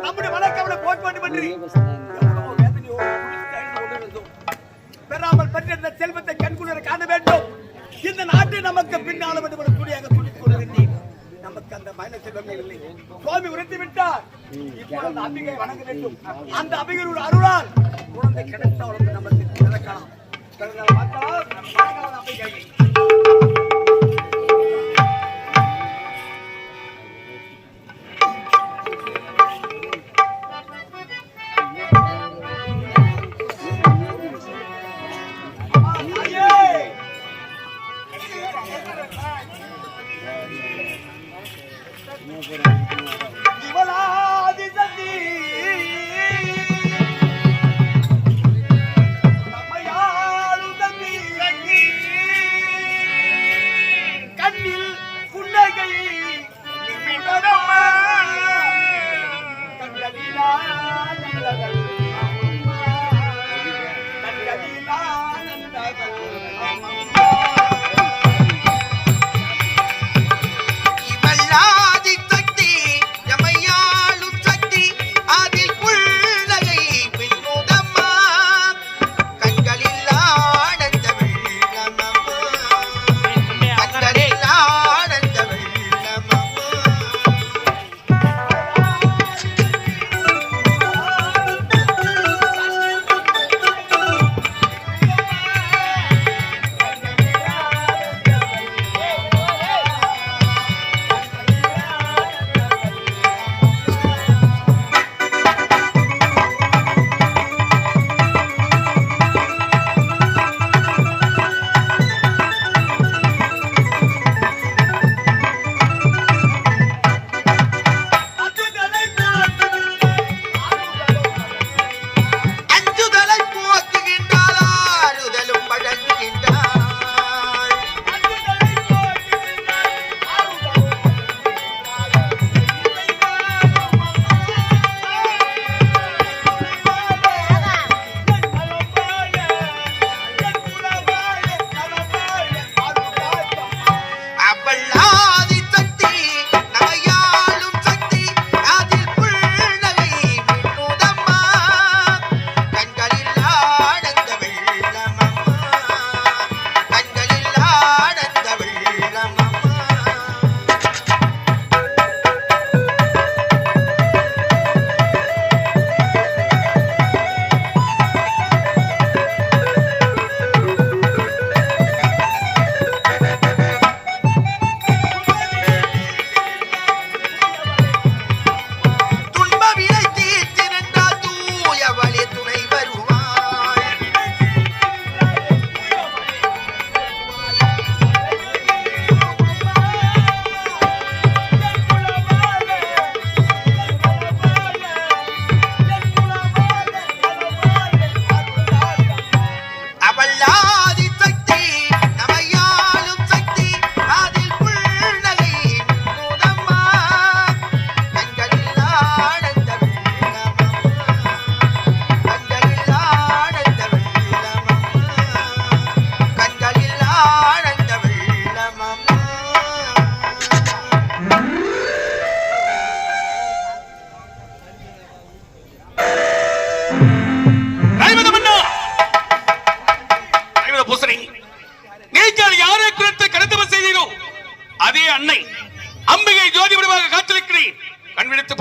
நம்முடைய மனக்கவலை போக்க வேண்டும் என்று எவ்வளவு வேதனையோடு பெறாமல் பெற்ற செல்வத்தை கண்குளிர காண வேண்டும். இந்த நாட்டை நமக்கு பின்னால வேண்டும் என துணியாக துணித்துக் கொண்டிருந்தேன். நமக்கு அந்த மயில செல்வமே இல்லை. சுவாமி உரைத்து விட்டார். இப்போ அந்த அம்பிகை வணங்க வேண்டும். அந்த அம்பிகையோட அருளால் குழந்தை கிடைத்தவளுக்கு நமக்கு நடக்கலாம். அம்பிகை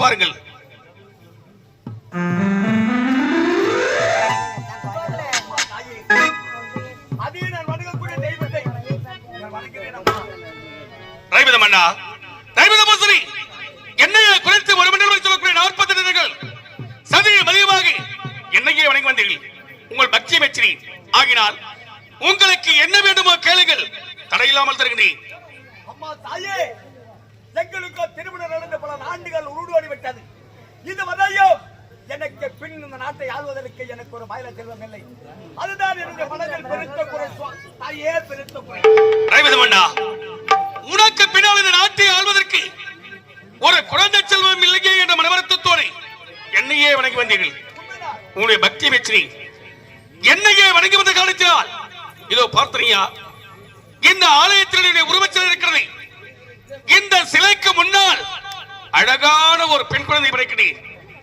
பாருங்கள். என்னையே குறைத்து ஒரு மணி நேரம் சொல்லக்கூடிய 40 நிமிடங்கள் சதியை மதியமாக என்னையே வணங்கி வந்தீர்கள். உங்கள் பக்தி மெச்சினி ஆகினால் உங்களுக்கு என்ன வேண்டுமோ கேளுங்கள், தடையில்லாமல் தருகிறேன். அம்மா தாயே, எங்களுக்கு திருமணம் நடந்த பல ஆண்டுகள் உருவாடி விட்டது. இது வரையும் எனக்கு பின் இந்த நாட்டை ஆள்வதற்கு எனக்கு ஒரு மயில செல்வம் இல்லை. அதுதான் என்னுடைய மனதில் பெருத்த குறை. தாயே, பெருத்த குறை. உனக்கு பின்னால் இந்த நாட்டை ஆள்வதற்கு ஒரு குழந்தை செல்வம் இல்லையே என்ற மனவருத்தத்தோடு என்னையே வணங்கி வந்தீர்கள். உங்களுடைய பக்தி மெச்சினி என்னையே வணங்கி வந்த காலத்தினால் இதோ பார்த்தீங்களா, இந்த ஆலயத்தில் உருவச்சிலை இருக்கிறது. இந்த சிலைக்கு முன்னால் அழகான ஒரு பெண் குழந்தை பிறக்கிறேன்.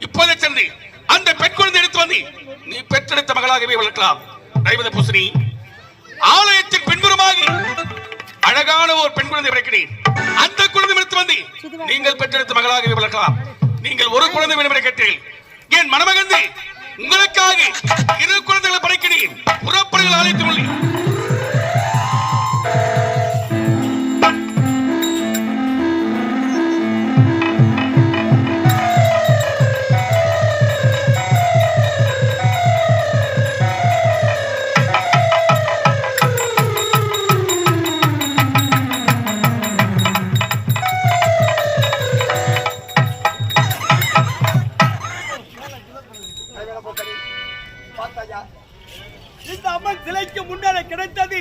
இப்போதே சென்று அந்த பெண் குழந்தை எடுத்து வந்து நீ பெற்றெடுத்த மகளாகவே வளர்க்கலாம். ரைவத பூசணி, ஆலயத்தின் பின்புறமாக அழகான ஒரு பெண் குழந்தை பிறக்கிறேன். அந்த குழந்தை எடுத்து வந்து நீங்கள் பெற்றெடுத்த மகளாகவே வளர்க்கலாம். நீங்கள் ஒரு குழந்தை வேண்டும் என கேட்டீர்கள். என் மணமகந்து உங்களுக்காக 2 குழந்தைகளை படைக்கிறேன். புறப்படுங்கள் ஆலயத்தினுள்ளே. இந்த அம்மன் சிலைக்கு முன்னாலே கிடைத்தது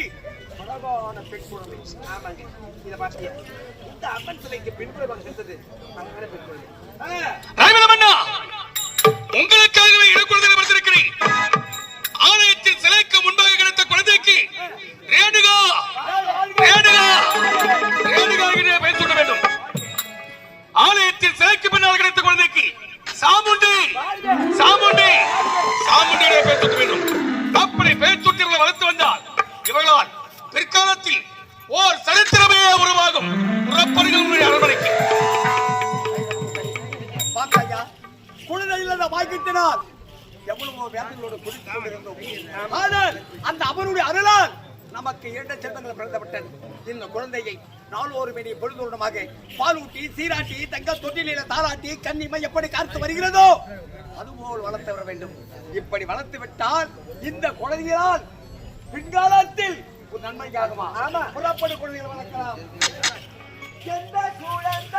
அழகான பெண் குழந்தை. ஆமாங்க, இத பாத்தியா? இந்த அம்மன் சிலைக்கு பின்புறமாக கிடைத்தது அழகான பெண் குழந்தை. உங்களுக்காகவே 2 குழந்தைகளை வளர்த்திருக்கிறேன். ஆலயத்தின் சிலைக்கு முன்பாக கிடைத்த குழந்தைக்கு ரேணுகா ரேணுகா ரேணுகா என்று பெயர் சூட்ட வேண்டும். ஆலயத்தின் சிலைக்கு பின்னால் கிடைத்த குழந்தைக்கு சாமுண்டி சாமுண்டி சாமுண்டி என்ற பெயர் சூட்ட வேண்டும். அப்படி பெயர் சூட்டியவர்களை வளர்த்து வந்தால் இவர்களால் பிற்காலத்தில் ஓர் சரித்திரமே உருவாகும். புறப்படுங்கள் அரண்மனைக்கு. பாத்தாயா, குழந்தை இல்லாத பாக்கியத்தினால் எவ்வளவோ வேதங்களோடு குடித்துக் கொண்டிருந்தோம். ஆனால் அந்த அவருடைய அருளால் நமக்கு 2 செல்வங்கள் பிறந்தவிட்டது. இந்த குழந்தையை நாளொரு மணி பொழுதுமாக பாலூட்டி சீராட்டி தங்க தொட்டில தாராட்டி கன்னிமை எப்படி காத்து வருகிறதோ அதுபோல் வளர்த்து வர வேண்டும். இப்படி வளர்த்து விட்டால் இந்த குழந்தையால் பின்காலத்தில் ஒரு நன்மையாகுமா? ஆமா, புறப்படு குழந்தைகளை வளர்க்கலாம். எந்த குழந்தையும்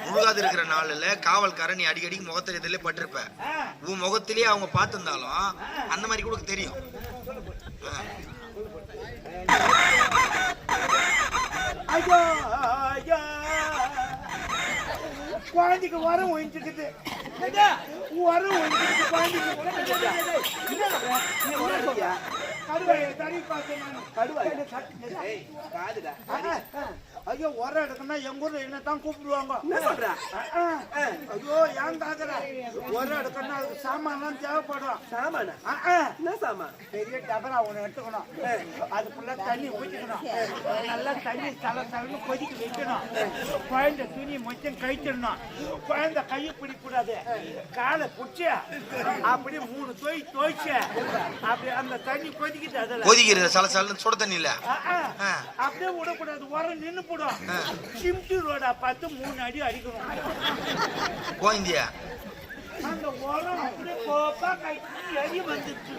முழுகாது இருக்கிற நாள்ல காவல்காரன் நீ அடிக்கடி முகத்திலே பட்டிருப்ப. உன் முகத்திலேயே அவங்க பார்த்திருந்தாலும் அந்த மாதிரி கூட தெரியும். குழந்தைக்கு வரம் ஒழிஞ்சுக்குது. வரம் ஒழிஞ்சுக்குது குழந்தைக்கு. ஐயோ, உரம் எடுக்கணும்னா எங்க ஊர்ல என்னத்தான் கூப்பிடுவாங்க. ஐயோ, ஏன் காதுல உரம் எடுக்கணும்னா அதுக்கு சாமான் தேவைப்படும். சாமான என்ன சாமான்? பெரிய டபரா ஒண்ணு எடுத்துக்கணும். அதுக்குள்ள தண்ணி ஊற்றிக்கணும். நல்லா தண்ணி தலை கொதிக்க வைக்கணும். குழந்தை துணி மொத்தம் கழிச்சிடணும். குழந்தை கையை பிடிக்கூடாது. காலை பிடிச்சி அப்படி 3 தோய்ச்சு அப்படி அந்த தண்ணி கொதிக்கிட்டு அதுல கொதிக்கிறது சலசலன்னு சுட தண்ணி இல்ல அப்படியே விடக்கூடாது. உரம் நின்று போடும். சிம்டி ரோடா பார்த்து 3 அடி அடிக்கணும். கோயந்தியா அந்த உரம் அப்படியே கோப்பா கட்டி எரி வந்துச்சு.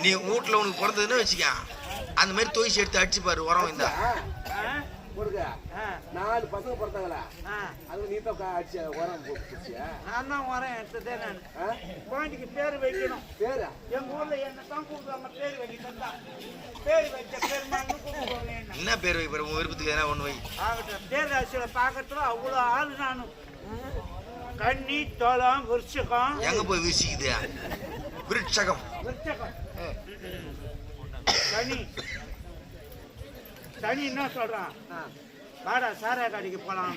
நீ வீட்டுல உனக்கு பிறந்ததுன்னு வச்சுக்க, அந்த மாதிரி தோய்ச்சி எடுத்து அடிச்சு பாரு. உரம் இந்த 4 பசங்க பிறந்தாங்களா அது நீ தான் அடிச்சு உரம் போட்டுச்சியா? நான் தான் வரேன் எடுத்ததே நான் குழந்தைக்கு பேர் வைக்கணும். பேரா எங்க ஊர்ல என்ன தான் கூப்பிடுவாங்க பேர் வைக்கிறதா. பேர் வச்ச பெருமான்னு கூப்பிடுவாங்க. என்ன பேர் வை உன் விருப்பத்துக்கு எதனா ஒண்ணு வை. ஆகட்டும். பேர் ராசியில பாக்கிறதுல அவ்வளோ ஆளு நானும். கன்னி தோளம் விருட்சகம். எங்க போய் வீசிக்குது விருட்சகம் விருட்சகம் சனி சனி என்ன சொல்றான்? வாடா சாராய கடைக்கு போலாம்.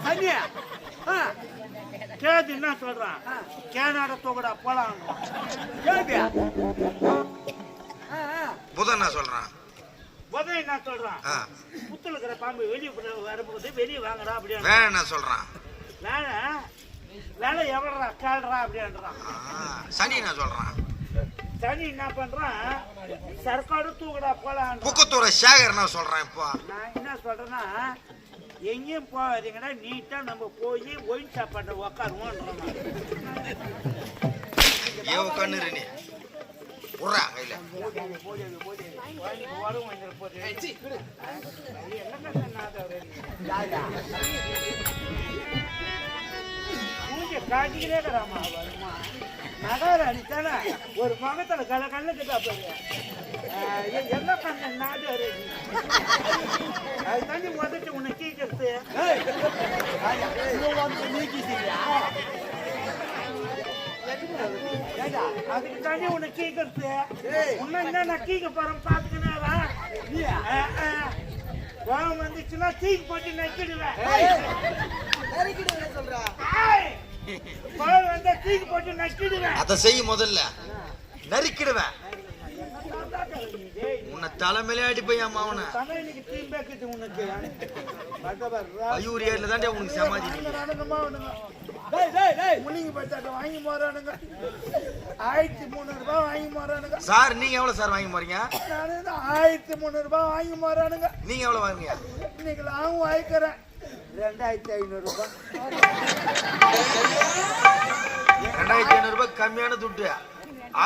சனியா கேது என்ன சொல்றான்? கேனாட தூக்கடா போலாம். கேள்வியா புதன் என்ன சொல்றான்? புதன் என்ன சொல்றான்? புத்துல இருக்கிற பாம்பு வெளியே வரும்போது வெளியே வாங்கடா அப்படியே. வேற என்ன சொல்றான்? வேலை வேலை எவ்வளோடா கேள்றா அப்படின்றான். சனி என்ன சொல்றான்? சனி என்ன பண்றான்? சர்க்காரு தூக்கடா போலாம். குக்கத்தூர சேகர் என்ன சொல்றான்? இப்போ நான் என்ன சொல்றேன்னா, எங்கேயும் போகாதீங்கன்னா நீட்டா நம்ம போய் ஒயின் சாப்பாடு உக்காருவோம். ஏன் உட்காந்து நீ உர்றா கையில காட்டிக்கிட்டே கடாமா வருமா நகராணி தானே ஒரு மகத்துல கல்ல கிட்டா போய் என்ன பண்ண நாடு அது தாண்டி முதட்டு உன்னை கீக்கிறது. அதுக்கு தாண்டி உன்னை கீக்கிறது. உன்ன என்ன நான் கீக்க போறேன் பாத்துக்கினாரா? கோவம் வந்துச்சுன்னா தீக்கு போட்டு நக்கிடுவேன். கோவம் வந்தா தீக்கு போட்டு நக்கிடுவேன். அதை செய்ய முதல்ல நறுக்கிடுவேன். உன்னை தலைமையிலே அடிப்பையா மாவன தமிழுக்கு தீம் பேக்குது உனக்கு. ஐயூர் ஏரியில தாண்டே உனக்கு சமாதி. முள்ளிங்க பச்சாட்டம் வாங்கி போறானுங்க. 1300 ரூபாய் வாங்கி போறானுங்க. சார் நீங்க எவ்வளவு சார் வாங்கி போறீங்க? நானு 1300 ரூபாய் வாங்கி போறானுங்க. நீங்க எவ்வளவு வாங்குறீங்க? இன்னைக்கு நான் வாங்கிக்கிறேன் 2500 ரூபாய். 2500 ரூபாய் கம்மியான துட்டு.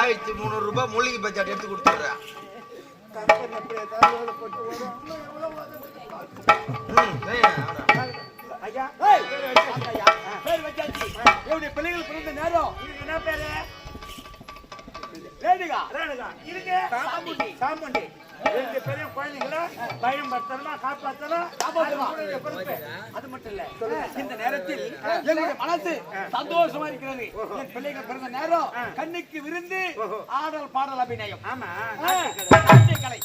1300 ரூபாய் மூலிகை பச்சாட்டு எடுத்து கொடுத்துடுறேன். கம்பெனி அப்படியே தான் போட்டு வரும். ஐயா பேர் வச்சாச்சு. என்னுடைய பிள்ளைகள் பிறந்த நேரம் இதுக்கு என்ன பேரு? ரேணுகா ரேணுகா. இதுக்கு சாமுண்டி. சாமுண்டி. 2 பேரையும் குழந்தைங்கள பயம் படுத்தணுமா காப்பாற்றணும். அது மட்டும் இல்ல, இந்த நேரத்தில் என்னுடைய மனசு சந்தோஷமா இருக்கிறது. என் பிள்ளைகள் பிறந்த நேரம் கண்ணுக்கு விருந்து ஆடல் பாடல் அபிநயம். ஆமா நாட்டிய கலை.